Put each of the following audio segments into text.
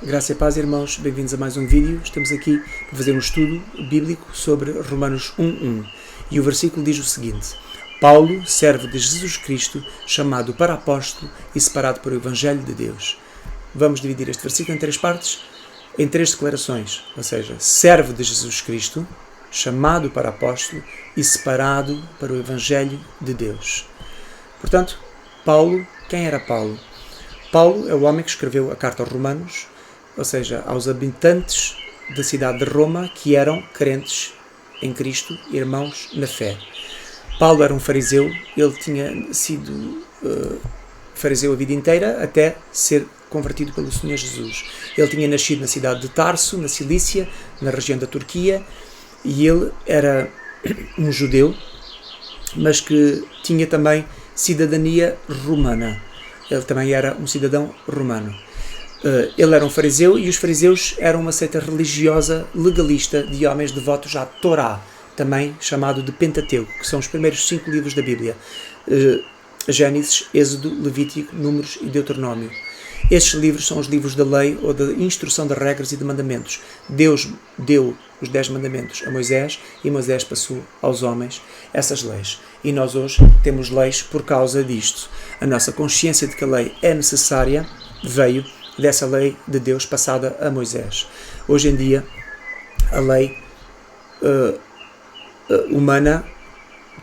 Graça e paz, irmãos, bem-vindos a mais um vídeo. Estamos aqui para fazer um estudo bíblico sobre Romanos 1:1. E o versículo diz o seguinte: Paulo, servo de Jesus Cristo, chamado para apóstolo e separado para o Evangelho de Deus. Vamos dividir este versículo em três partes, em três declarações. Ou seja, servo de Jesus Cristo, chamado para apóstolo e separado para o Evangelho de Deus. Portanto, Paulo, quem era Paulo? Paulo é o homem que escreveu a carta aos Romanos, ou seja, aos habitantes da cidade de Roma que eram crentes em Cristo, irmãos na fé. Paulo era um fariseu, ele tinha sido fariseu a vida inteira até ser convertido pelo Senhor Jesus. Ele tinha nascido na cidade de Tarso, na Cilícia, na região da Turquia, e ele era um judeu, mas que tinha também cidadania romana. Ele também era um cidadão romano. Ele era um fariseu e os fariseus eram uma seita religiosa legalista de homens devotos à Torá, também chamado de Pentateuco, que são os primeiros 5 livros da Bíblia: Gênesis, Êxodo, Levítico, Números e Deuteronômio. Estes livros são os livros da lei ou da instrução de regras e de mandamentos. Deus deu os 10 mandamentos a Moisés e Moisés passou aos homens essas leis. E nós hoje temos leis por causa disto. A nossa consciência de que a lei é necessária veio dessa lei de Deus passada a Moisés. Hoje em dia, a lei humana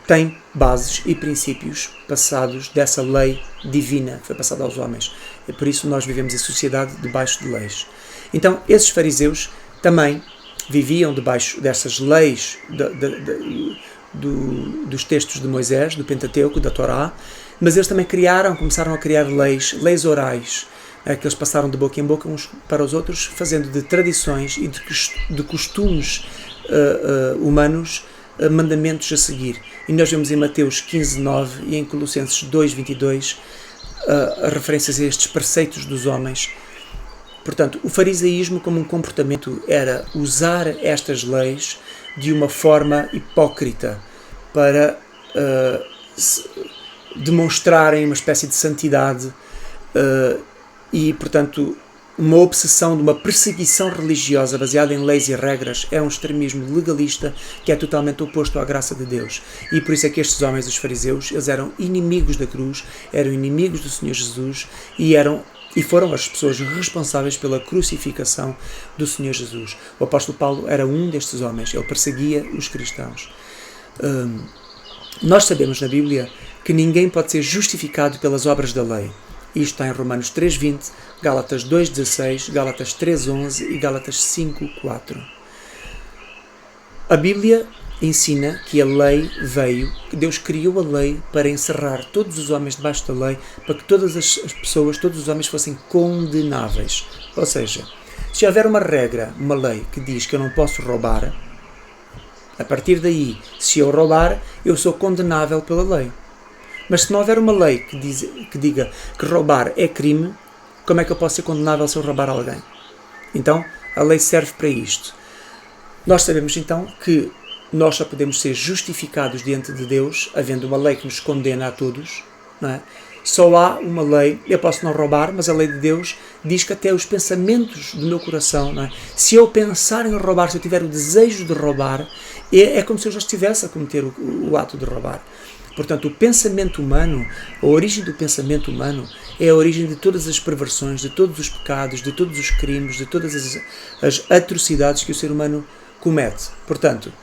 tem bases e princípios passados dessa lei divina que foi passada aos homens. E por isso nós vivemos em sociedade debaixo de leis. Então, esses fariseus também viviam debaixo dessas leis dos textos de Moisés, do Pentateuco, da Torá, mas eles também começaram a criar leis orais, que eles passaram de boca em boca uns para os outros, fazendo de tradições e de costumes humanos mandamentos a seguir. E nós vemos em Mateus 15:9 e em Colossenses 2:22 referências a estes preceitos dos homens. Portanto, o farisaísmo como um comportamento era usar estas leis de uma forma hipócrita para demonstrarem uma espécie de santidade e, portanto, uma obsessão de uma perseguição religiosa baseada em leis e regras é um extremismo legalista que é totalmente oposto à graça de Deus. E por isso é que estes homens, os fariseus, eles eram inimigos da cruz, eram inimigos do Senhor Jesus e foram as pessoas responsáveis pela crucificação do Senhor Jesus. O apóstolo Paulo era um destes homens, ele perseguia os cristãos. Nós sabemos na Bíblia que ninguém pode ser justificado pelas obras da lei. Isto está em Romanos 3:20, Gálatas 2:16, Gálatas 3:11 e Gálatas 5:4. A Bíblia ensina que a lei veio, que Deus criou a lei para encerrar todos os homens debaixo da lei, para que todas as pessoas, todos os homens fossem condenáveis. Ou seja, se houver uma regra, uma lei que diz que eu não posso roubar, a partir daí, se eu roubar, eu sou condenável pela lei. Mas se não houver uma lei que diga que roubar é crime, como é que eu posso ser condenável se eu roubar alguém? Então, a lei serve para isto. Nós sabemos então que nós só podemos ser justificados diante de Deus, havendo uma lei que nos condena a todos, não é? Só há uma lei, eu posso não roubar, mas a lei de Deus diz que até os pensamentos do meu coração, não é? Se eu pensar em roubar, se eu tiver o desejo de roubar, é como se eu já estivesse a cometer o ato de roubar. Portanto, o pensamento humano, a origem do pensamento humano é a origem de todas as perversões, de todos os pecados, de todos os crimes, de todas as atrocidades que o ser humano comete. Portanto,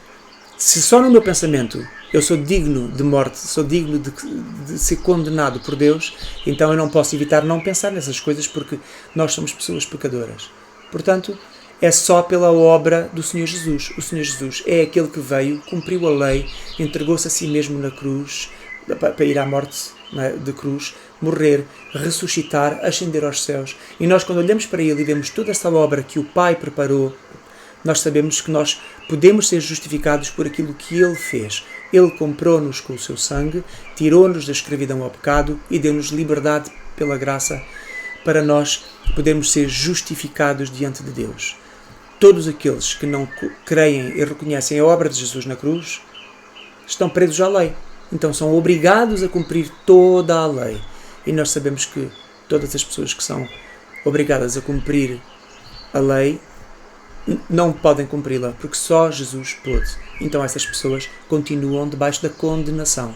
se só no meu pensamento eu sou digno de morte, sou digno de ser condenado por Deus, então eu não posso evitar não pensar nessas coisas porque nós somos pessoas pecadoras. Portanto, é só pela obra do Senhor Jesus. O Senhor Jesus é aquele que veio, cumpriu a lei, entregou-se a si mesmo na cruz, para ir à morte de cruz, morrer, ressuscitar, ascender aos céus. E nós, quando olhamos para Ele e vemos toda essa obra que o Pai preparou, nós sabemos que nós podemos ser justificados por aquilo que Ele fez. Ele comprou-nos com o seu sangue, tirou-nos da escravidão ao pecado e deu-nos liberdade pela graça para nós podermos ser justificados diante de Deus. Todos aqueles que não creem e reconhecem a obra de Jesus na cruz estão presos à lei. Então são obrigados a cumprir toda a lei. E nós sabemos que todas as pessoas que são obrigadas a cumprir a lei não podem cumpri-la, porque só Jesus pôde. Então essas pessoas continuam debaixo da condenação.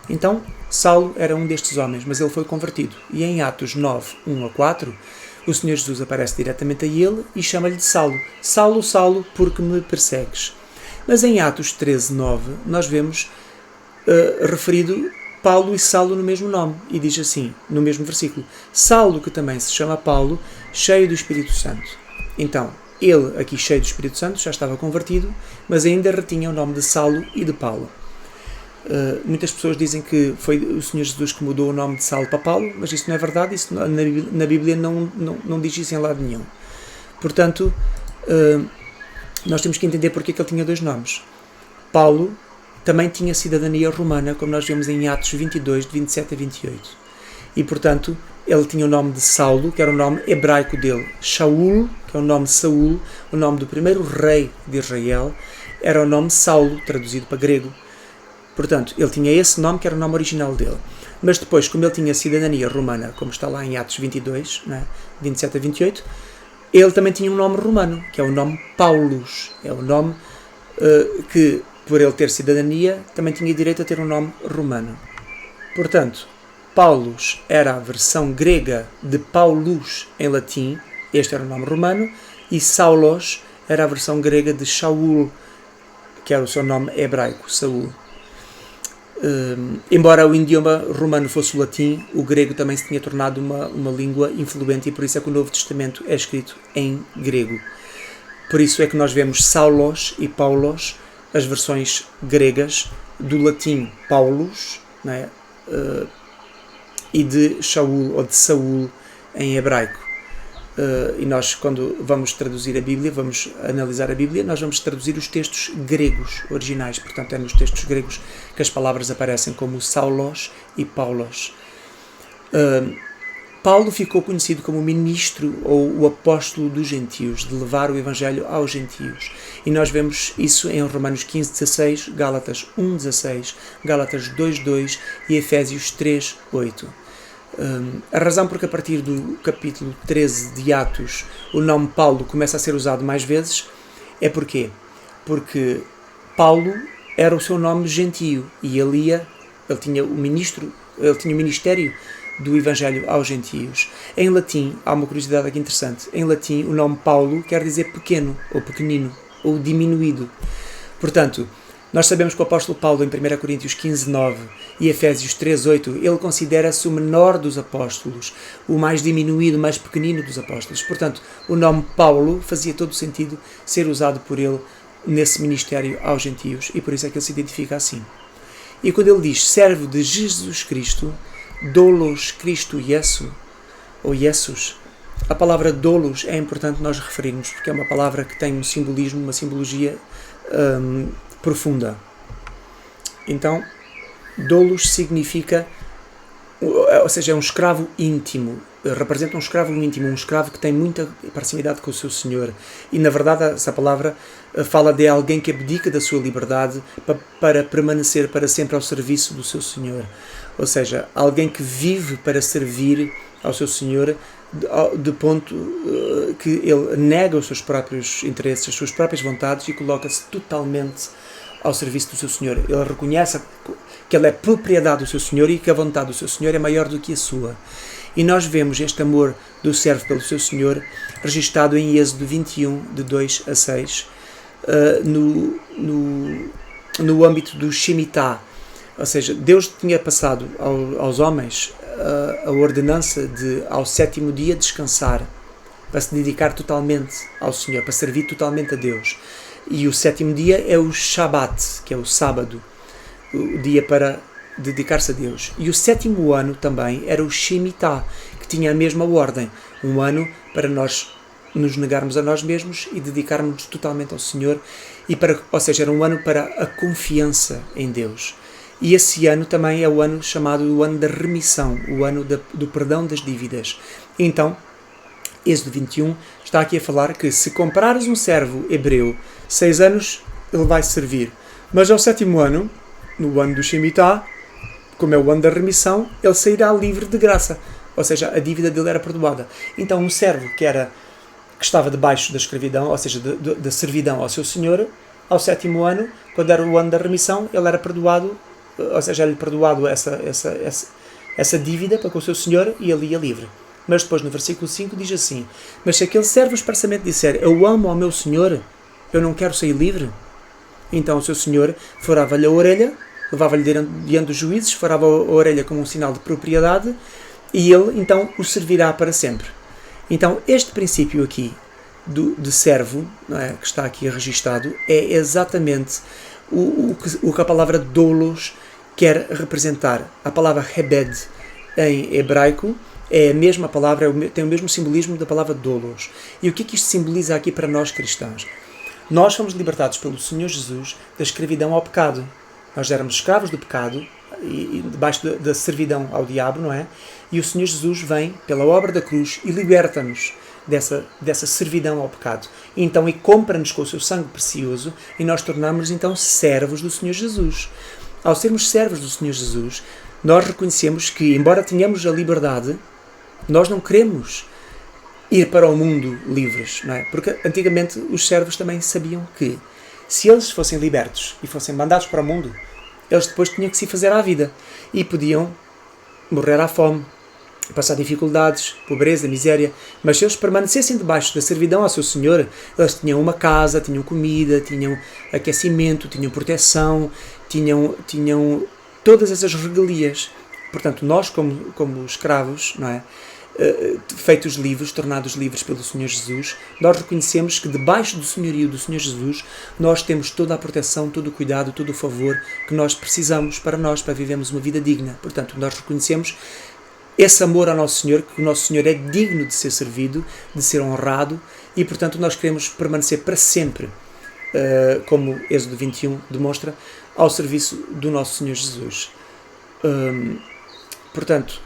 Então, Saulo era um destes homens, mas ele foi convertido. E em Atos 9, 1 a 4, o Senhor Jesus aparece diretamente a ele e chama-lhe de Saulo. Saulo, Saulo, porque me persegues? Mas em Atos 13, 9, nós vemos referido Paulo e Saulo no mesmo nome. E diz assim, no mesmo versículo, Saulo, que também se chama Paulo, cheio do Espírito Santo. Então, ele, aqui cheio do Espírito Santo, já estava convertido, mas ainda retinha o nome de Saulo e de Paulo. Muitas pessoas dizem que foi o Senhor Jesus que mudou o nome de Saulo para Paulo, mas isso não é verdade, isso na Bíblia não diz isso em lado nenhum. Portanto, nós temos que entender porque é que ele tinha dois nomes. Paulo também tinha cidadania romana, como nós vemos em Atos 22, de 27 a 28. E, portanto, ele tinha o nome de Saulo, que era o nome hebraico dele. Shaul, que é o nome de Saul, o nome do primeiro rei de Israel, era o nome Saulo, traduzido para grego. Portanto, ele tinha esse nome, que era o nome original dele. Mas depois, como ele tinha cidadania romana, como está lá em Atos 22, né, 27 a 28, ele também tinha um nome romano, que é o nome Paulus. É o nome que, por ele ter cidadania, também tinha direito a ter um nome romano. Portanto, Paulus era a versão grega de Paulus em latim, este era o nome romano, e Saulos era a versão grega de Shaul, que era o seu nome hebraico, Saul. Embora o idioma romano fosse o latim, o grego também se tinha tornado uma língua influente e por isso é que o Novo Testamento é escrito em grego. Por isso é que nós vemos Saulos e Paulos, as versões gregas do latim Paulus, não é? E de Shaul ou de Saul em hebraico. E nós, quando vamos traduzir a Bíblia, vamos analisar a Bíblia, nós vamos traduzir os textos gregos originais. Portanto, é nos textos gregos que as palavras aparecem como Saulos e Paulos. Paulo ficou conhecido como o ministro ou o apóstolo dos gentios, de levar o Evangelho aos gentios. E nós vemos isso em Romanos 15, 16, Gálatas 1, 16, Gálatas 2, 2 e Efésios 3, 8. A razão porque a partir do capítulo 13 de Atos o nome Paulo começa a ser usado mais vezes é porque Paulo era o seu nome gentio e ele tinha o ministério do Evangelho aos gentios. Em latim, há uma curiosidade aqui interessante, em latim o nome Paulo quer dizer pequeno ou pequenino ou diminuído. Portanto, nós sabemos que o apóstolo Paulo, em 1 Coríntios 15, 9 e Efésios 3, 8, ele considera-se o menor dos apóstolos, o mais diminuído, o mais pequenino dos apóstolos. Portanto, o nome Paulo fazia todo o sentido ser usado por ele nesse ministério aos gentios, e por isso é que ele se identifica assim. E quando ele diz servo de Jesus Cristo, doulos Cristo Iesu, ou Iesus, a palavra doulos é importante nós referirmos, porque é uma palavra que tem um simbolismo, uma simbologia profunda. Então, doulos significa, ou seja, é um escravo íntimo, representa um escravo íntimo, um escravo que tem muita proximidade com o seu senhor. E, na verdade, essa palavra fala de alguém que abdica da sua liberdade para permanecer para sempre ao serviço do seu senhor. Ou seja, alguém que vive para servir ao seu senhor, de ponto que ele nega os seus próprios interesses, as suas próprias vontades e coloca-se totalmente ao serviço do seu senhor. Ele reconhece que ele é propriedade do seu senhor e que a vontade do seu senhor é maior do que a sua. E nós vemos este amor do servo pelo seu senhor registado em Êxodo 21, de 2 a 6, no âmbito do Shemitah. Ou seja, Deus tinha passado aos homens a ordenança de, ao sétimo dia, descansar, para se dedicar totalmente ao Senhor, para servir totalmente a Deus. E o sétimo dia é o Shabat, que é o sábado, o dia para dedicar-se a Deus. E o sétimo ano também era o Shemitah, que tinha a mesma ordem, um ano para nós nos negarmos a nós mesmos e dedicarmos totalmente ao Senhor, ou seja, era um ano para a confiança em Deus. E esse ano também é o ano chamado o ano da remissão, o ano do perdão das dívidas. Então, Êxodo 21 está aqui a falar que se comprares um servo hebreu, 6 anos ele vai servir, mas ao sétimo ano, no ano do Shemitah, como é o ano da remissão, ele sairá livre de graça, ou seja, a dívida dele era perdoada. Então um servo que era que estava debaixo da escravidão, ou seja, da servidão ao seu senhor, ao 7º ano, quando era o ano da remissão, ele era perdoado, ou seja, era-lhe perdoado essa dívida para com o seu senhor e ele ia livre. Mas depois no versículo 5 diz assim: mas se aquele servo expressamente disser, eu amo ao meu senhor, eu não quero sair livre, então o seu senhor furava-lhe a orelha, levava-lhe diante dos juízes, furava a orelha como um sinal de propriedade, e ele então o servirá para sempre. Então este princípio aqui de servo, não é, que está aqui registado, é exatamente o que a palavra doulos quer representar. A palavra hebed em hebraico é a mesma palavra, tem o mesmo simbolismo da palavra doulos. E o que é que isto simboliza aqui para nós cristãos? Nós fomos libertados pelo Senhor Jesus da escravidão ao pecado. Nós éramos escravos do pecado, e debaixo da servidão ao diabo, não é? E o Senhor Jesus vem, pela obra da cruz, e liberta-nos dessa servidão ao pecado. E então, compra-nos com o seu sangue precioso, e nós tornamos então servos do Senhor Jesus. Ao sermos servos do Senhor Jesus, nós reconhecemos que, embora tenhamos a liberdade, nós não queremos ir para o mundo livres, não é? Porque antigamente os servos também sabiam que, se eles fossem libertos e fossem mandados para o mundo, eles depois tinham que se fazer à vida e podiam morrer à fome, passar dificuldades, pobreza, miséria. Mas se eles permanecessem debaixo da servidão ao seu Senhor, eles tinham uma casa, tinham comida, tinham aquecimento, tinham proteção, tinham todas essas regalias. Portanto, nós como escravos, não é? Feitos livres, tornados livres pelo Senhor Jesus, nós reconhecemos que debaixo do senhorio do Senhor Jesus nós temos toda a proteção, todo o cuidado, todo o favor que nós precisamos para vivermos uma vida digna. Portanto, nós reconhecemos esse amor ao nosso Senhor, que o nosso Senhor é digno de ser servido, de ser honrado, e portanto nós queremos permanecer para sempre, como Êxodo 21 demonstra, ao serviço do nosso Senhor Jesus. Portanto,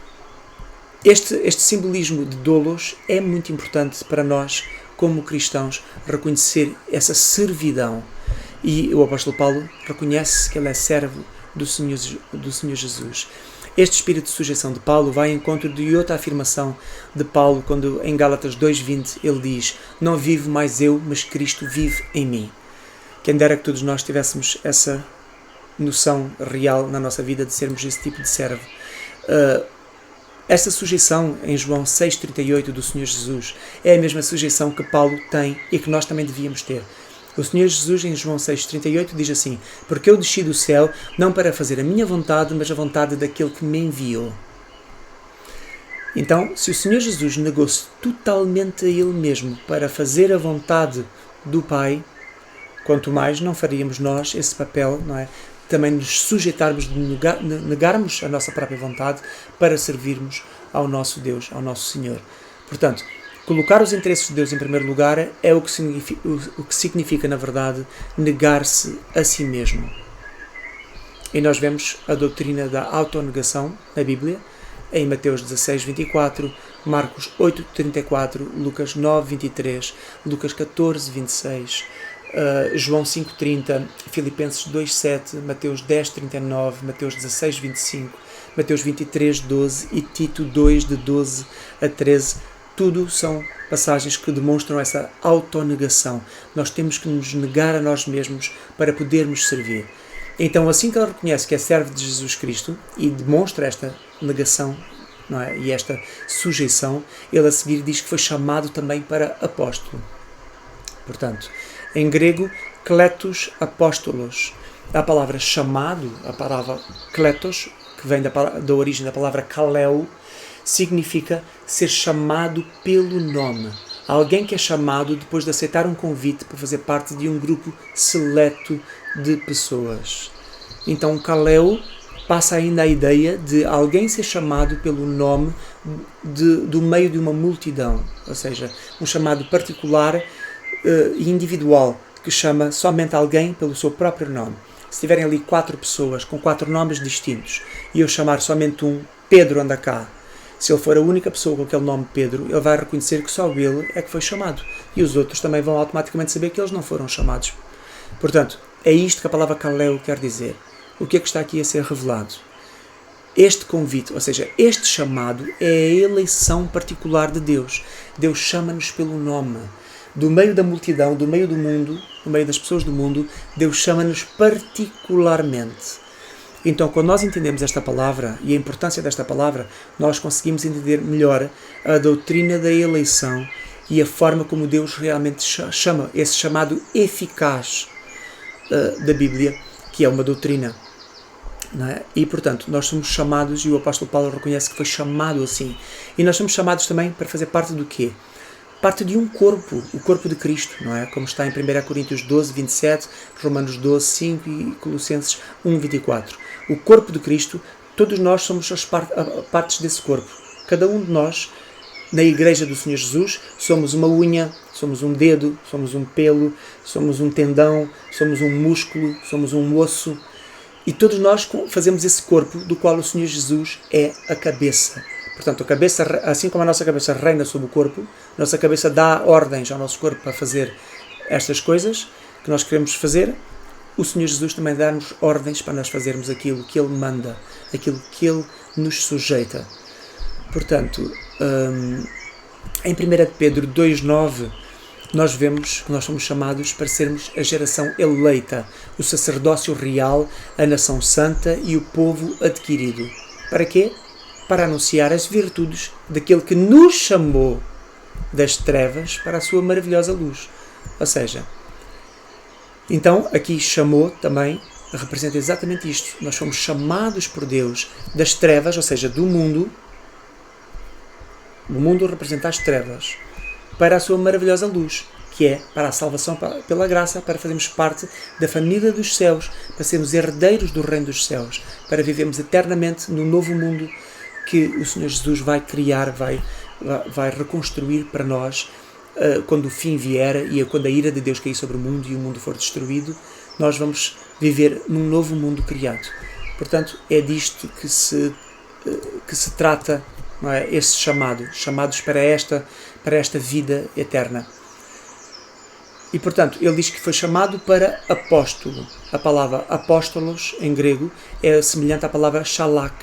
este simbolismo de doulos é muito importante para nós, como cristãos, reconhecer essa servidão. E o apóstolo Paulo reconhece que ele é servo do Senhor Jesus. Este espírito de sujeição de Paulo vai em encontro de outra afirmação de Paulo, quando em Gálatas 2:20 ele diz: não vivo mais eu, mas Cristo vive em mim. Quem dera que todos nós tivéssemos essa noção real na nossa vida de sermos esse tipo de servo. Esta sujeição em João 6,38 do Senhor Jesus é a mesma sujeição que Paulo tem e que nós também devíamos ter. O Senhor Jesus em João 6,38 diz assim: porque eu desci do céu não para fazer a minha vontade, mas a vontade daquele que me enviou. Então, se o Senhor Jesus negou-se totalmente a Ele mesmo para fazer a vontade do Pai, quanto mais não faríamos nós esse papel, não é? Também nos sujeitarmos, de negarmos a nossa própria vontade para servirmos ao nosso Deus, ao nosso Senhor. Portanto, colocar os interesses de Deus em primeiro lugar é o que significa, na verdade, negar-se a si mesmo. E nós vemos a doutrina da autonegação na Bíblia, em Mateus 16:24, Marcos 8:34, Lucas 9:23, Lucas 14:26, João 5:30, Filipenses 2:7, Mateus 10:39, Mateus 16:25, Mateus 23:12 e Tito 2:12 a 13. Tudo são passagens que demonstram essa autonegação. Nós temos que nos negar a nós mesmos para podermos servir. Então, assim que ele reconhece que é servo de Jesus Cristo e demonstra esta negação, não é? E esta sujeição, ele a seguir diz que foi chamado também para apóstolo. Portanto, em grego, kletos apóstolos. A palavra chamado, a palavra kletos, que vem da origem da palavra kaleo, significa ser chamado pelo nome. Alguém que é chamado depois de aceitar um convite para fazer parte de um grupo seleto de pessoas. Então, kaleo passa ainda a ideia de alguém ser chamado pelo nome do meio de uma multidão. Ou seja, um chamado particular e individual, que chama somente alguém pelo seu próprio nome. Se tiverem ali 4 pessoas com 4 nomes distintos e eu chamar somente um, Pedro anda cá, se ele for a única pessoa com aquele nome Pedro, ele vai reconhecer que só ele é que foi chamado. E os outros também vão automaticamente saber que eles não foram chamados. Portanto, é isto que a palavra kaleo quer dizer. O que é que está aqui a ser revelado? este convite, ou seja, este chamado é a eleição particular de Deus. Deus chama-nos pelo nome. Do meio da multidão, do meio do mundo, do meio das pessoas do mundo, Deus chama-nos particularmente. Então, quando nós entendemos esta palavra e a importância desta palavra, nós conseguimos entender melhor a doutrina da eleição e a forma como Deus realmente chama, esse chamado eficaz da Bíblia, que é uma doutrina. Não é? E, portanto, nós somos chamados, e o apóstolo Paulo reconhece que foi chamado assim. E nós somos chamados também para fazer parte do quê? Parte de um corpo, o corpo de Cristo, não é? Como está em 1 Coríntios 12, 27, Romanos 12, 5 e Colossenses 1, 24. O corpo de Cristo, todos nós somos as partes desse corpo. Cada um de nós, na igreja do Senhor Jesus, somos uma unha, somos um dedo, somos um pelo, somos um tendão, somos um músculo, somos um osso. E todos nós fazemos esse corpo do qual o Senhor Jesus é a cabeça. Portanto, a cabeça, assim como a nossa cabeça reina sobre o corpo, a nossa cabeça dá ordens ao nosso corpo para fazer estas coisas que nós queremos fazer, o Senhor Jesus também dá-nos ordens para nós fazermos aquilo que Ele manda, aquilo que Ele nos sujeita. Portanto, em 1 Pedro 2,9, nós vemos que nós somos chamados para sermos a geração eleita, o sacerdócio real, a nação santa e o povo adquirido. Para quê? Para anunciar as virtudes daquele que nos chamou das trevas para a sua maravilhosa luz. Ou seja, então aqui chamou também representa exatamente isto. Nós somos chamados por Deus das trevas, ou seja, do mundo. O mundo representa as trevas para a sua maravilhosa luz, que é para a salvação pela graça, para fazermos parte da família dos céus, para sermos herdeiros do reino dos céus, para vivermos eternamente no novo mundo que o Senhor Jesus vai criar, vai reconstruir para nós quando o fim vier e quando a ira de Deus cair sobre o mundo e o mundo for destruído, nós vamos viver num novo mundo criado. Portanto, é disto que se trata, não é? Esse chamados para esta vida eterna. E, portanto, ele diz que foi chamado para apóstolo. A palavra apóstolos, em grego, é semelhante à palavra shalach,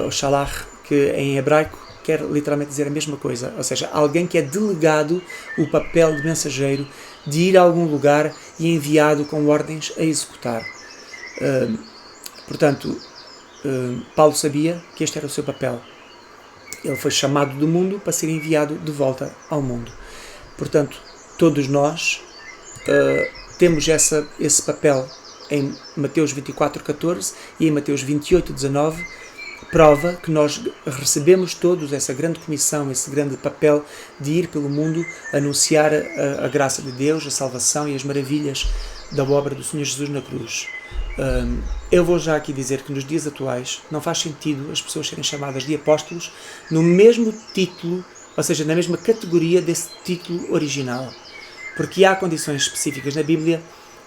ou shalach, que em hebraico quer literalmente dizer a mesma coisa. Ou seja, alguém que é delegado o papel de mensageiro, de ir a algum lugar e enviado com ordens a executar. Portanto, Paulo sabia que este era o seu papel. Ele foi chamado do mundo para ser enviado de volta ao mundo. Portanto, todos nós temos esse papel em Mateus 24:14 e em Mateus 28:19, prova que nós recebemos todos essa grande comissão, esse grande papel de ir pelo mundo, anunciar a graça de Deus, a salvação e as maravilhas da obra do Senhor Jesus na cruz. Eu vou já aqui dizer que nos dias atuais não faz sentido as pessoas serem chamadas de apóstolos no mesmo título, ou seja, na mesma categoria desse título original. Porque há condições específicas na Bíblia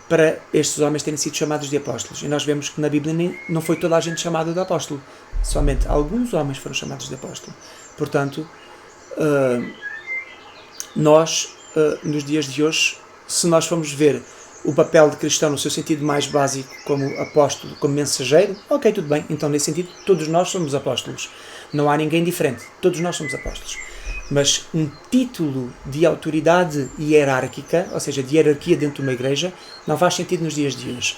para estes homens terem sido chamados de apóstolos. E nós vemos que na Bíblia não foi toda a gente chamada de apóstolo. Somente alguns homens foram chamados de apóstolo. Portanto, nós, nos dias de hoje, se nós formos ver o papel de cristão no seu sentido mais básico, como apóstolo, como mensageiro, ok, tudo bem. Então, nesse sentido, todos nós somos apóstolos. Não há ninguém diferente. Todos nós somos apóstolos. Mas um título de autoridade hierárquica, ou seja, de hierarquia dentro de uma igreja, não faz sentido nos dias de hoje.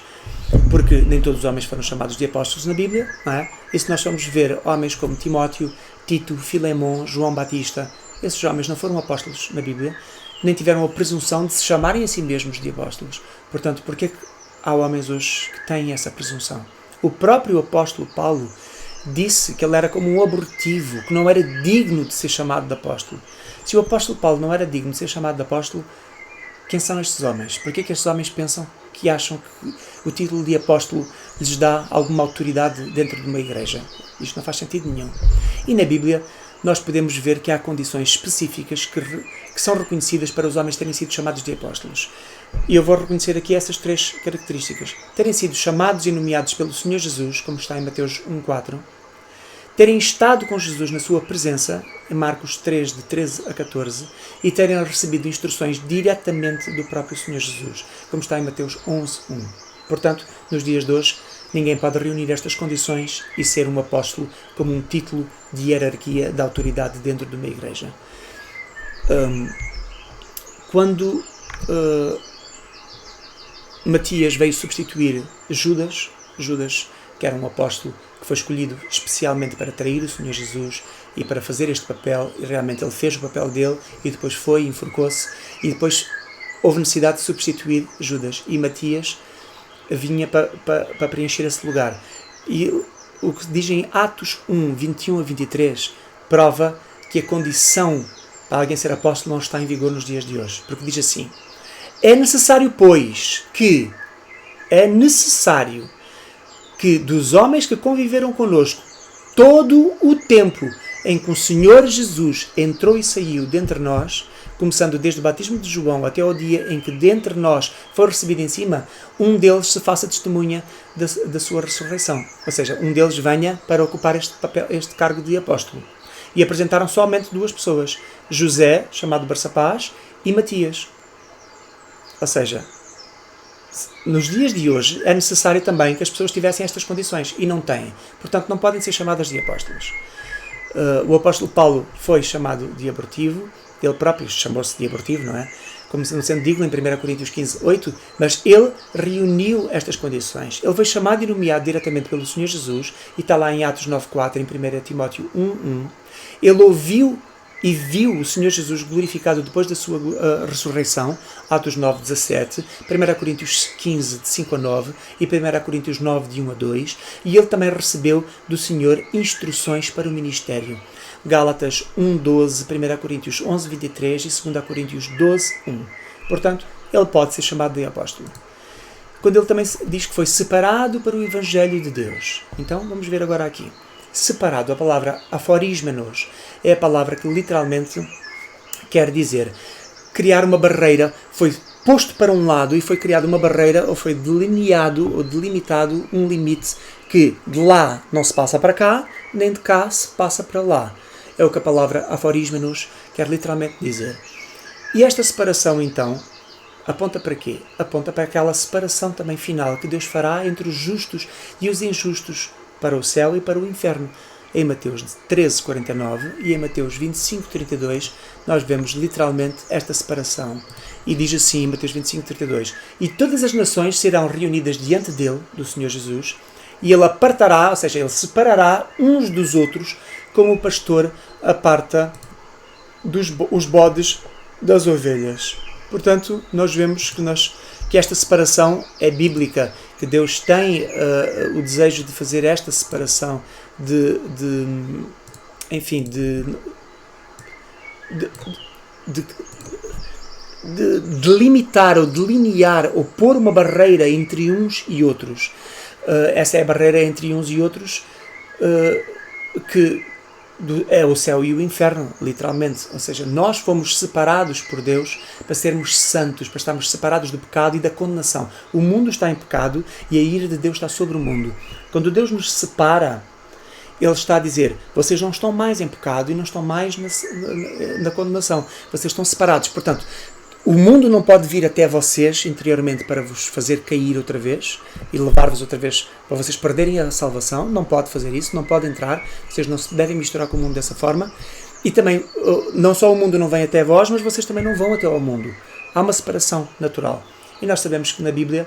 Porque nem todos os homens foram chamados de apóstolos na Bíblia, não é? E se nós formos ver homens como Timóteo, Tito, Filemon, João Batista, esses homens não foram apóstolos na Bíblia, nem tiveram a presunção de se chamarem a si mesmos de apóstolos. Portanto, porquê que há homens hoje que têm essa presunção? O próprio apóstolo Paulo disse que ele era como um abortivo, que não era digno de ser chamado de apóstolo. Se o apóstolo Paulo não era digno de ser chamado de apóstolo, quem são estes homens? Porquê que estes homens acham que o título de apóstolo lhes dá alguma autoridade dentro de uma igreja? Isto não faz sentido nenhum. E na Bíblia nós podemos ver que há condições específicas que são reconhecidas para os homens terem sido chamados de apóstolos. E eu vou reconhecer aqui essas três características. Terem sido chamados e nomeados pelo Senhor Jesus, como está em Mateus 1:4. Terem estado com Jesus na sua presença, em Marcos 3, de 13 a 14, e terem recebido instruções diretamente do próprio Senhor Jesus, como está em Mateus 11:1. Portanto, nos dias de hoje, Ninguém pode reunir estas condições e ser um apóstolo como um título de hierarquia, de autoridade dentro de uma igreja. Quando Matias veio substituir Judas, que era um apóstolo que foi escolhido especialmente para trair o Senhor Jesus e para fazer este papel, e realmente ele fez o papel dele, e depois foi, enforcou-se, e depois houve necessidade de substituir Judas, e Matias vinha para preencher esse lugar. E o que diz em Atos 1, 21 a 23, prova que a condição para alguém ser apóstolo não está em vigor nos dias de hoje, porque diz assim: é necessário, pois, que dos homens que conviveram connosco todo o tempo em que o Senhor Jesus entrou e saiu dentre nós, começando desde o batismo de João até ao dia em que dentre nós foi recebido em cima, um deles se faça testemunha da sua ressurreição. Ou seja, um deles venha para ocupar este cargo de apóstolo. E apresentaram somente duas pessoas, José, chamado Barsabás, e Matias. Ou seja, nos dias de hoje é necessário também que as pessoas tivessem estas condições, e não têm. Portanto, não podem ser chamadas de apóstolos. O apóstolo Paulo foi chamado de abortivo, ele próprio chamou-se de abortivo, não é? Como sendo digno em 1 Coríntios 15, 8, mas ele reuniu estas condições. Ele foi chamado e nomeado diretamente pelo Senhor Jesus, e está lá em Atos 9.4, em 1 Timóteo 1.1. Ele ouviu e viu o Senhor Jesus glorificado depois da sua ressurreição, Atos 9.17, 1 Coríntios 15, de 5 a 9, e 1 Coríntios 9, de 1 a 2, e ele também recebeu do Senhor instruções para o ministério. Gálatas 1.12, 1 Coríntios 11.23 e 2 Coríntios 12.1. Portanto, ele pode ser chamado de apóstolo. Quando ele também diz que foi separado para o Evangelho de Deus. Então, vamos ver agora aqui. Separado, a palavra aforismenos é a palavra que literalmente quer dizer criar uma barreira. Foi posto para um lado e foi criada uma barreira, ou foi delineado ou delimitado um limite que de lá não se passa para cá, nem de cá se passa para lá. É o que a palavra aforismenos quer literalmente dizer. E esta separação, então, aponta para quê? Aponta para aquela separação também final que Deus fará entre os justos e os injustos, para o céu e para o inferno. Em Mateus 13:49 e em Mateus 25:32 nós vemos literalmente esta separação. E diz assim em Mateus 25:32: e todas as nações serão reunidas diante dele, do Senhor Jesus, e ele apartará, ou seja, ele separará uns dos outros, como o pastor aparta os bodes das ovelhas. Portanto, nós vemos que esta separação é bíblica, que Deus tem o desejo de fazer esta separação, de delimitar ou delinear ou pôr uma barreira entre uns e outros. Essa é a barreira entre uns e outros, que é o céu e o inferno, literalmente. Ou seja, nós fomos separados por Deus para sermos santos, para estarmos separados do pecado e da condenação. O mundo está em pecado e a ira de Deus está sobre o mundo. Quando Deus nos separa, Ele está a dizer: vocês não estão mais em pecado e não estão mais na condenação. Vocês estão separados. Portanto, o mundo não pode vir até vocês interiormente para vos fazer cair outra vez e levar-vos outra vez para vocês perderem a salvação. Não pode fazer isso, não pode entrar. Vocês não se devem misturar com o mundo dessa forma. E também, não só o mundo não vem até vós, mas vocês também não vão até ao mundo. Há uma separação natural. E nós sabemos que na Bíblia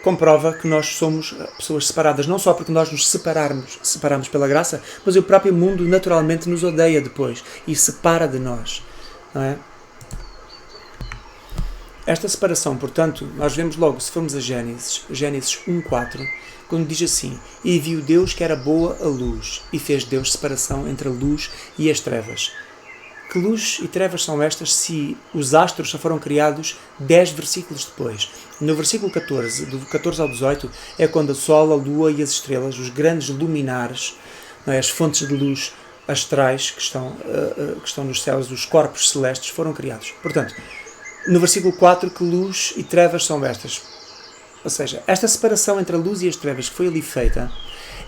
comprova que nós somos pessoas separadas, não só porque nós nos separamos pela graça, mas o próprio mundo naturalmente nos odeia depois e separa de nós. Não é? Esta separação, portanto, nós vemos logo, se formos a Gênesis 1:4, quando diz assim: e viu Deus que era boa a luz, e fez Deus separação entre a luz e as trevas. Que luz e trevas são estas se os astros só foram criados 10 versículos depois? No versículo 14, do 14 ao 18, é quando o Sol, a Lua e as estrelas, os grandes luminares, não é? As fontes de luz astrais que estão nos céus, os corpos celestes, foram criados. Portanto, no versículo 4, que luz e trevas são estas? Ou seja, esta separação entre a luz e as trevas que foi ali feita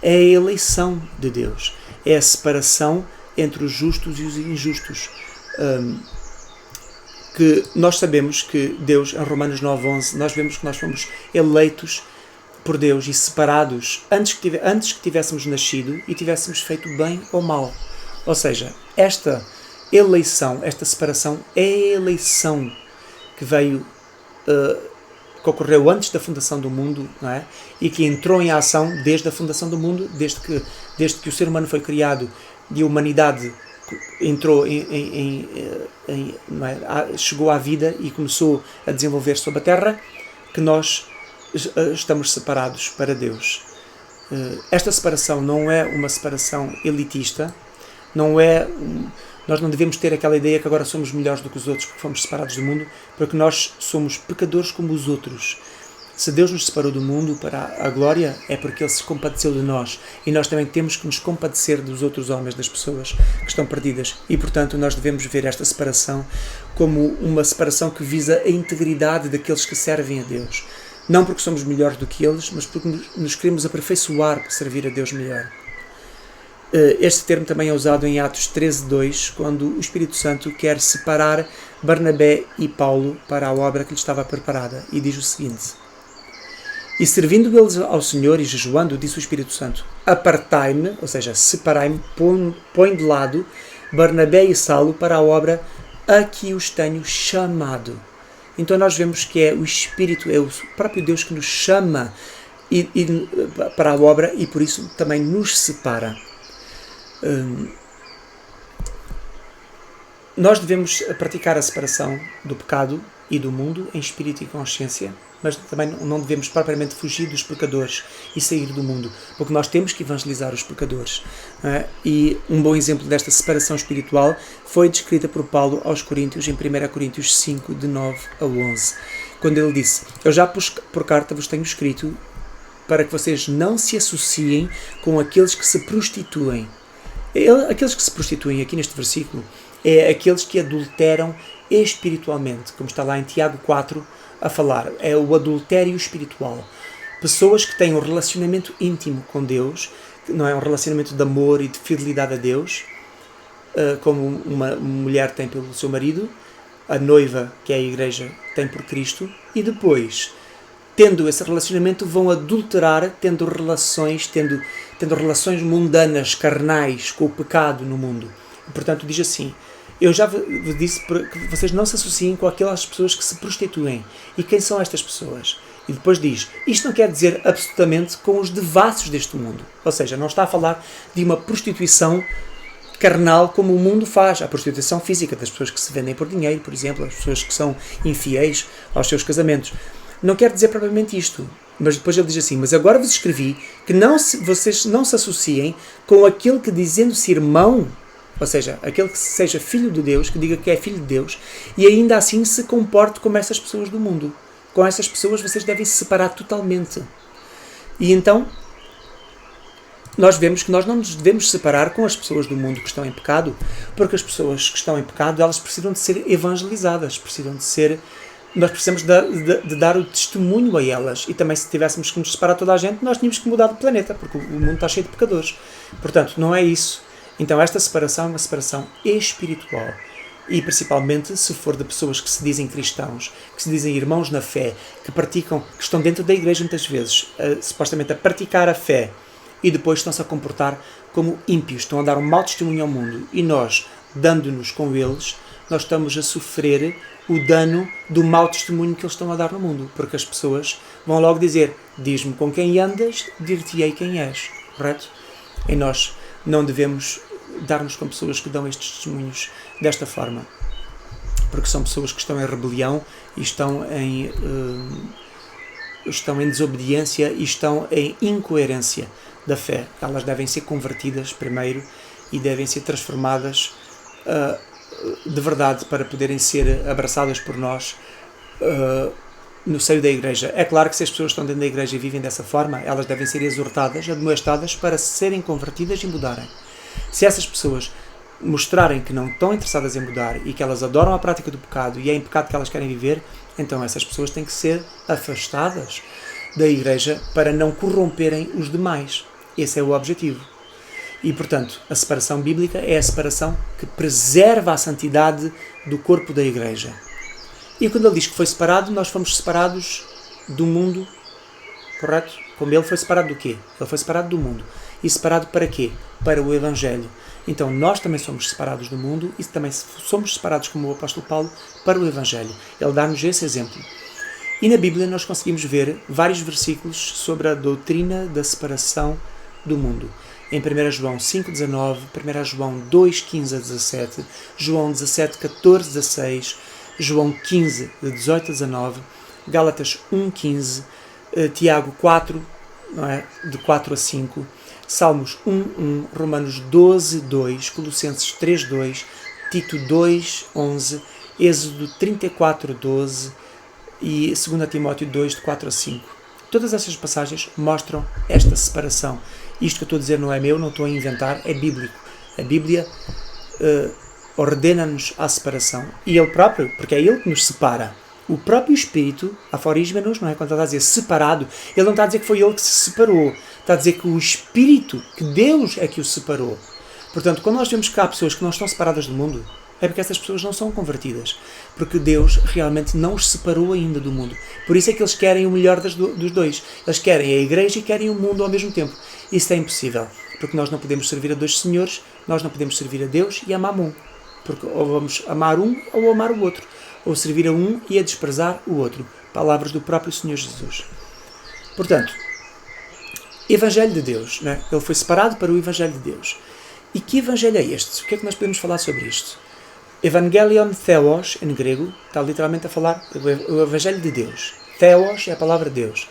é a eleição de Deus. É a separação entre os justos e os injustos. Que nós sabemos que Deus, em Romanos 9:11, nós vemos que nós fomos eleitos por Deus e separados antes que tivéssemos nascido e tivéssemos feito bem ou mal. Ou seja, esta eleição, esta separação é a eleição que veio, que ocorreu antes da fundação do mundo, não é? E que entrou em ação desde a fundação do mundo, desde que o ser humano foi criado e a humanidade entrou não é? Chegou à vida e começou a desenvolver sobre a Terra, que nós estamos separados para Deus. Esta separação não é uma separação elitista, nós não devemos ter aquela ideia que agora somos melhores do que os outros porque fomos separados do mundo, porque nós somos pecadores como os outros. Se Deus nos separou do mundo para a glória, é porque Ele se compadeceu de nós. E nós também temos que nos compadecer dos outros homens, das pessoas que estão perdidas. E, portanto, nós devemos ver esta separação como uma separação que visa a integridade daqueles que servem a Deus. Não porque somos melhores do que eles, mas porque nos queremos aperfeiçoar para servir a Deus melhor. Este termo também é usado em Atos 13:2, quando o Espírito Santo quer separar Barnabé e Paulo para a obra que lhe estava preparada. E diz o seguinte: e servindo eles ao Senhor e jejuando, disse o Espírito Santo: apartai-me, ou seja, separai-me, põe de lado Barnabé e Saulo para a obra a que os tenho chamado. Então nós vemos que é o Espírito, é o próprio Deus que nos chama para a obra e por isso também nos separa. Nós devemos praticar a separação do pecado e do mundo em espírito e consciência, mas também não devemos propriamente fugir dos pecadores e sair do mundo, porque nós temos que evangelizar os pecadores. E um bom exemplo desta separação espiritual foi descrita por Paulo aos Coríntios, em 1 Coríntios 5, de 9 a 11, quando ele disse: eu já por carta vos tenho escrito para que vocês não se associem com aqueles que se prostituem. Aqueles que se prostituem aqui neste versículo é aqueles que adulteram espiritualmente, como está lá em Tiago 4 a falar, é o adultério espiritual. Pessoas que têm um relacionamento íntimo com Deus, que não é um relacionamento de amor e de fidelidade a Deus, como uma mulher tem pelo seu marido, a noiva, que é a igreja, tem por Cristo, e depois, tendo esse relacionamento, vão adulterar, tendo relações mundanas, carnais, com o pecado no mundo. E, portanto, diz assim: eu já vos disse que vocês não se associem com aquelas pessoas que se prostituem. E quem são estas pessoas? E depois diz: isto não quer dizer absolutamente com os devassos deste mundo. Ou seja, não está a falar de uma prostituição carnal como o mundo faz. A prostituição física das pessoas que se vendem por dinheiro, por exemplo, as pessoas que são infiéis aos seus casamentos. Não quer dizer propriamente isto. Mas depois ele diz assim: mas agora vos escrevi que vocês não se associem com aquele que, dizendo-se irmão, ou seja, aquele que seja filho de Deus, que diga que é filho de Deus, e ainda assim se comporte como essas pessoas do mundo. Com essas pessoas vocês devem se separar totalmente. E então, nós vemos que nós não nos devemos separar com as pessoas do mundo que estão em pecado, porque as pessoas que estão em pecado, elas precisam de ser evangelizadas, nós precisamos de dar o testemunho a elas. E também, se tivéssemos que nos separar toda a gente, nós tínhamos que mudar de planeta, porque o mundo está cheio de pecadores. Portanto, não é isso. Então, esta separação é uma separação espiritual. E, principalmente, se for de pessoas que se dizem cristãos, que se dizem irmãos na fé, que estão dentro da igreja muitas vezes, supostamente a praticar a fé, e depois estão-se a comportar como ímpios, estão a dar um mau testemunho ao mundo. E nós, dando-nos com eles, nós estamos a sofrer o dano do mau testemunho que eles estão a dar no mundo, porque as pessoas vão logo dizer: diz-me com quem andas, dir-te-ei quem és, correto? E nós não devemos dar-nos com pessoas que dão estes testemunhos desta forma, porque são pessoas que estão em rebelião e estão em desobediência e estão em incoerência da fé. Elas devem ser convertidas primeiro e devem ser transformadas de verdade para poderem ser abraçadas por nós no seio da igreja. É claro que se as pessoas estão dentro da igreja e vivem dessa forma, elas devem ser exortadas, admoestadas para serem convertidas e mudarem. Se essas pessoas mostrarem que não estão interessadas em mudar e que elas adoram a prática do pecado e é em pecado que elas querem viver, então essas pessoas têm que ser afastadas da igreja para não corromperem os demais. Esse é o objetivo. E, portanto, a separação bíblica é a separação que preserva a santidade do corpo da igreja. E quando ele diz que foi separado, nós fomos separados do mundo, correto? Como ele foi separado do quê? Ele foi separado do mundo. E separado para quê? Para o Evangelho. Então nós também somos separados do mundo e também somos separados, como o apóstolo Paulo, para o Evangelho. Ele dá-nos esse exemplo. E na Bíblia nós conseguimos ver vários versículos sobre a doutrina da separação do mundo. Em 1 João 5,19, 1 João 2,15 a 17, João 17, 14 a 16, João 15, de 18 a 19, Gálatas 1,15, Tiago 4, não é? De 4 a 5, Salmos 1,1, Romanos 12,2, Colossenses 3,2, Tito 2,11, Êxodo 34,12 e 2 Timóteo 2, de 4 a 5. Todas essas passagens mostram esta separação. Isto que eu estou a dizer não é meu, não estou a inventar, é bíblico. A Bíblia ordena-nos a separação. E Ele próprio, porque é Ele que nos separa. O próprio Espírito, aforisma-nos, não é? Quando ele está a dizer separado, ele não está a dizer que foi ele que se separou. Está a dizer que o Espírito, que Deus é que o separou. Portanto, quando nós vemos que há pessoas que não estão separadas do mundo, é porque essas pessoas não são convertidas. Porque Deus realmente não os separou ainda do mundo. Por isso é que eles querem o melhor dos dois. Eles querem a igreja e querem o mundo ao mesmo tempo. Isso é impossível. Porque nós não podemos servir a dois senhores, nós não podemos servir a Deus e a Mamon. Porque ou vamos amar um ou amar o outro. Ou servir a um e a desprezar o outro. Palavras do próprio Senhor Jesus. Portanto, Evangelho de Deus. Né? Ele foi separado para o Evangelho de Deus. E que Evangelho é este? O que é que nós podemos falar sobre isto? Evangelion Theos, em grego, está literalmente a falar o Evangelho de Deus. Theos é a palavra Deus.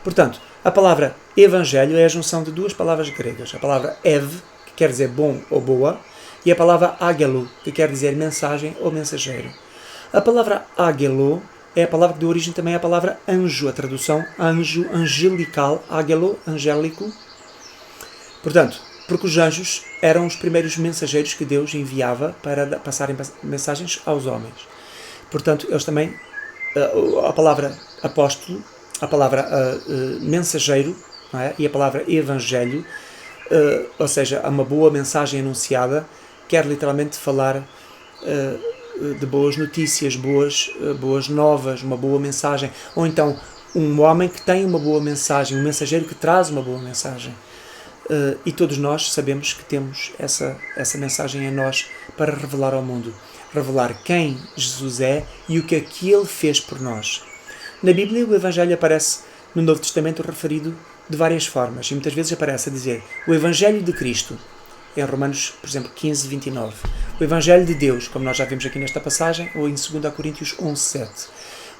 Portanto, a palavra Evangelho é a junção de duas palavras gregas. A palavra Ev, que quer dizer bom ou boa, e a palavra Agelo, que quer dizer mensagem ou mensageiro. A palavra Agelo é a palavra que deu origem também à palavra anjo, a tradução anjo, angelical, Agelo, angélico. Portanto, porque os anjos eram os primeiros mensageiros que Deus enviava para passarem mensagens aos homens. Portanto, eles também, a palavra apóstolo, a palavra mensageiro, não é? E a palavra evangelho, ou seja, uma boa mensagem anunciada, quer literalmente falar de boas notícias, boas novas, uma boa mensagem, ou então um homem que tem uma boa mensagem, um mensageiro que traz uma boa mensagem. E todos nós sabemos que temos essa mensagem em nós para revelar ao mundo, revelar quem Jesus é e o que é que Ele fez por nós. Na Bíblia o Evangelho aparece no Novo Testamento referido de várias formas, e muitas vezes aparece a dizer o Evangelho de Cristo, em Romanos, por exemplo, 15, 29. O Evangelho de Deus, como nós já vimos aqui nesta passagem, ou em 2 Coríntios 11, 7.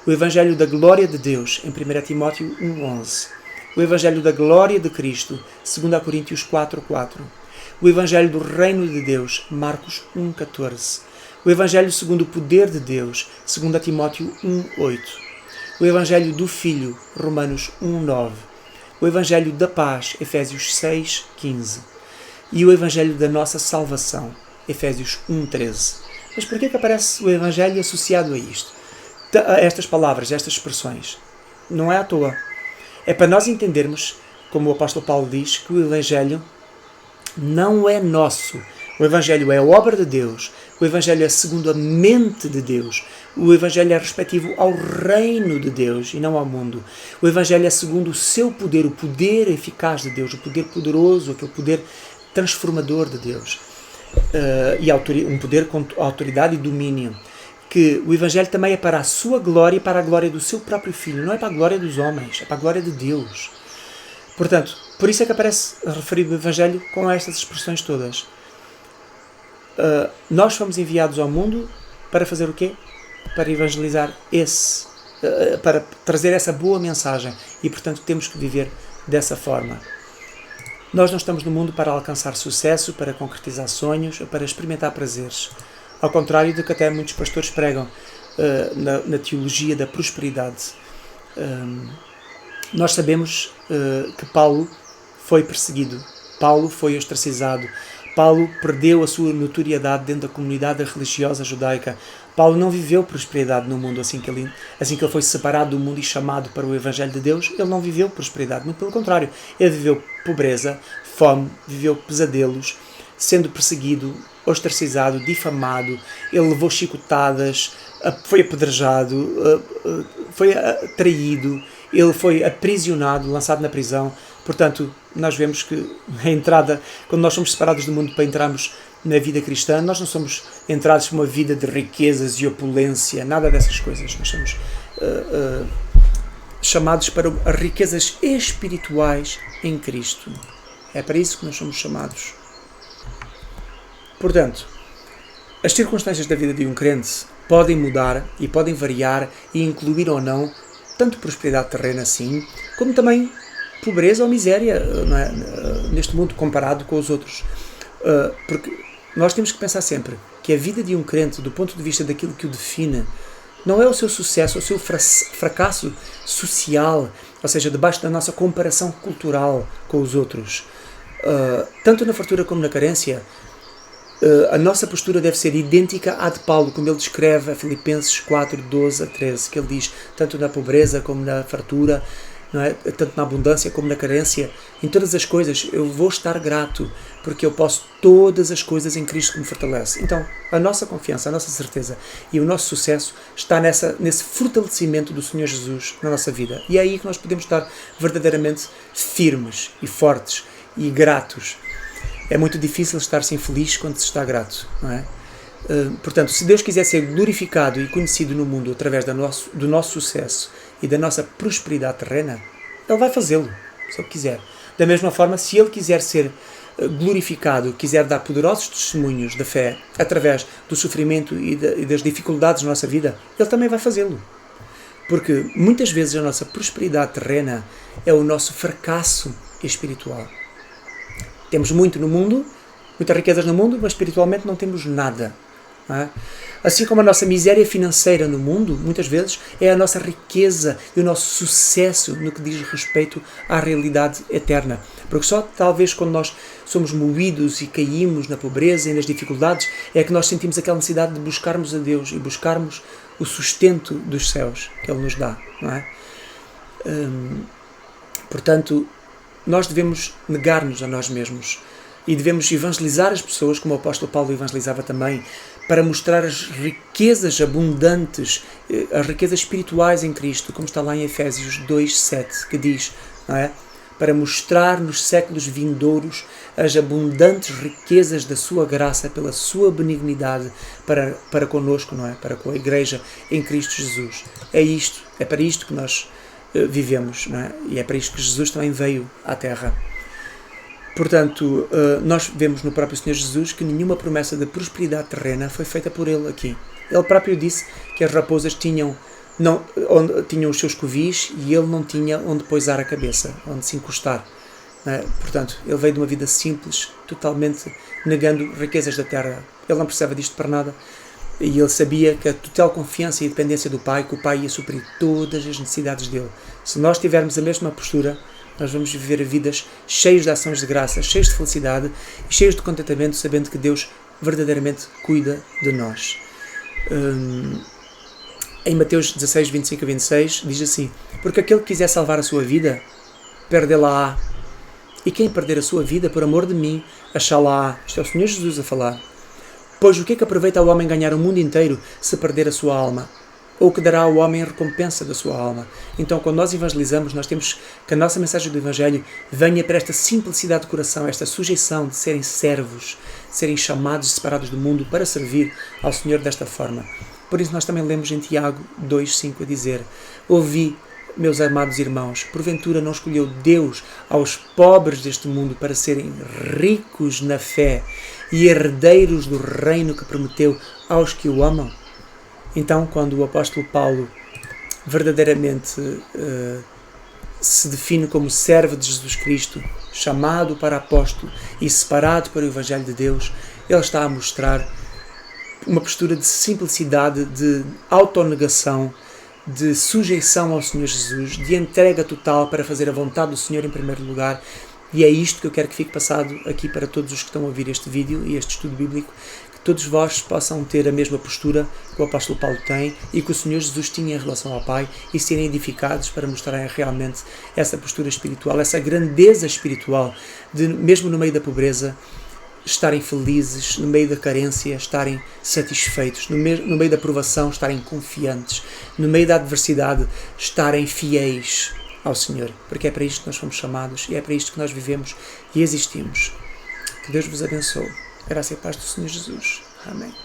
O Evangelho da glória de Deus, em 1 Timóteo 1, 11. O Evangelho da glória de Cristo, 2 Coríntios 4, 4. O Evangelho do reino de Deus, Marcos 1, 14. O Evangelho segundo o poder de Deus, 2 Timóteo 1, 8. O Evangelho do Filho, Romanos 1, 9. O Evangelho da paz, Efésios 6, 15. E o Evangelho da nossa salvação, Efésios 1, 13. Mas por que aparece o Evangelho associado a isto? A estas palavras, a estas expressões? Não é à toa. É para nós entendermos, como o apóstolo Paulo diz, que o Evangelho não é nosso. O Evangelho é a obra de Deus. O Evangelho é segundo a mente de Deus. O Evangelho é respectivo ao reino de Deus e não ao mundo. O Evangelho é segundo o seu poder, o poder eficaz de Deus, o poder poderoso, aquele poder transformador de Deus. E um poder com autoridade e domínio. Que o Evangelho também é para a sua glória e para a glória do seu próprio Filho. Não é para a glória dos homens, é para a glória de Deus. Portanto, por isso é que aparece referido o Evangelho com estas expressões todas. Nós fomos enviados ao mundo para fazer o quê? Para evangelizar para trazer essa boa mensagem. E, portanto, temos que viver dessa forma. Nós não estamos no mundo para alcançar sucesso, para concretizar sonhos, para experimentar prazeres. Ao contrário do que até muitos pastores pregam na teologia da prosperidade. Nós sabemos que Paulo foi perseguido, Paulo foi ostracizado, Paulo perdeu a sua notoriedade dentro da comunidade religiosa judaica. Paulo não viveu prosperidade no mundo assim que ele foi separado do mundo e chamado para o Evangelho de Deus. Ele não viveu prosperidade, muito pelo contrário. Ele viveu pobreza, fome, viveu pesadelos, sendo perseguido, ostracizado, difamado. Ele levou chicotadas, foi apedrejado, foi traído. ele foi aprisionado, lançado na prisão. Portanto, nós vemos que a entrada, quando nós somos separados do mundo para entrarmos na vida cristã, nós não somos entrados por uma vida de riquezas e opulência, nada dessas coisas. Nós somos chamados para as riquezas espirituais em Cristo. É para isso que nós somos chamados. Portanto, as circunstâncias da vida de um crente podem mudar e podem variar e incluir ou não tanto prosperidade terrena, sim, como também pobreza ou miséria, não é? Neste mundo comparado com os outros. Porque nós temos que pensar sempre que a vida de um crente, do ponto de vista daquilo que o define, não é o seu sucesso, o seu fracasso social, ou seja, debaixo da nossa comparação cultural com os outros. Tanto na fartura como na carência, a nossa postura deve ser idêntica à de Paulo, como ele descreve a Filipenses 4, 12 a 13, que ele diz, tanto na pobreza como na fartura, não é? Tanto na abundância como na carência, em todas as coisas eu vou estar grato, porque eu posso todas as coisas em Cristo que me fortalece. Então, a nossa confiança, a nossa certeza e o nosso sucesso está nesse fortalecimento do Senhor Jesus na nossa vida. E é aí que nós podemos estar verdadeiramente firmes e fortes e gratos. É muito difícil estar-se infeliz quando se está grato, não é? Portanto, se Deus quiser ser glorificado e conhecido no mundo através do nosso sucesso e da nossa prosperidade terrena, Ele vai fazê-lo, se Ele quiser. Da mesma forma, se Ele quiser ser glorificado, quiser dar poderosos testemunhos da fé através do sofrimento e das dificuldades na nossa vida, Ele também vai fazê-lo. Porque muitas vezes a nossa prosperidade terrena é o nosso fracasso espiritual. Temos muito no mundo, muitas riquezas no mundo, mas espiritualmente não temos nada. Não é? Assim como a nossa miséria financeira no mundo, muitas vezes, é a nossa riqueza e o nosso sucesso no que diz respeito à realidade eterna. Porque só talvez quando nós somos moídos e caímos na pobreza e nas dificuldades, é que nós sentimos aquela necessidade de buscarmos a Deus e buscarmos o sustento dos céus que Ele nos dá. Não é? Portanto, nós devemos negar-nos a nós mesmos e devemos evangelizar as pessoas, como o apóstolo Paulo evangelizava também, para mostrar as riquezas abundantes, as riquezas espirituais em Cristo, como está lá em Efésios 2:7, que diz, não é? Para mostrar nos séculos vindouros as abundantes riquezas da sua graça pela sua benignidade para connosco, não é? Para com a Igreja em Cristo Jesus. É para isto que nós vivemos, não é? E é para isto que Jesus também veio à Terra. Portanto, nós vemos no próprio Senhor Jesus que nenhuma promessa de prosperidade terrena foi feita por Ele aqui. Ele próprio disse que as raposas tinham os seus covis e Ele não tinha onde pousar a cabeça, onde se encostar. Não é? Portanto, Ele veio de uma vida simples, totalmente negando riquezas da terra. Ele não precisava disto para nada. E ele sabia que a total confiança e dependência do Pai, que o Pai ia suprir todas as necessidades dele. Se nós tivermos a mesma postura, nós vamos viver vidas cheias de ações de graça, cheias de felicidade e cheias de contentamento, sabendo que Deus verdadeiramente cuida de nós. Em Mateus 16, 25 a 26, diz assim: porque aquele que quiser salvar a sua vida, perdê-la-á. E quem perder a sua vida por amor de mim, achá-la-á. Isto é o Senhor Jesus a falar. Pois o que é que aproveita ao homem ganhar o mundo inteiro se perder a sua alma? Ou que dará ao homem a recompensa da sua alma? Então, quando nós evangelizamos, nós temos que a nossa mensagem do Evangelho venha para esta simplicidade de coração, esta sujeição de serem servos, de serem chamados e separados do mundo para servir ao Senhor desta forma. Por isso nós também lemos em Tiago 2,5 a dizer: ouvi, meus amados irmãos, porventura não escolheu Deus aos pobres deste mundo para serem ricos na fé e herdeiros do reino que prometeu aos que o amam? Então, quando o apóstolo Paulo verdadeiramente se define como servo de Jesus Cristo, chamado para apóstolo e separado para o Evangelho de Deus, ele está a mostrar uma postura de simplicidade, de autonegação, de sujeição ao Senhor Jesus, de entrega total para fazer a vontade do Senhor em primeiro lugar. E é isto que eu quero que fique passado aqui para todos os que estão a ouvir este vídeo e este estudo bíblico, que todos vós possam ter a mesma postura que o apóstolo Paulo tem e que o Senhor Jesus tinha em relação ao Pai e serem edificados para mostrarem realmente essa postura espiritual, essa grandeza espiritual, de mesmo no meio da pobreza, estarem felizes, no meio da carência, estarem satisfeitos, no meio da provação, estarem confiantes, no meio da adversidade, estarem fiéis ao Senhor, porque é para isto que nós fomos chamados e é para isto que nós vivemos e existimos. Que Deus vos abençoe. Graça e paz do Senhor Jesus. Amém.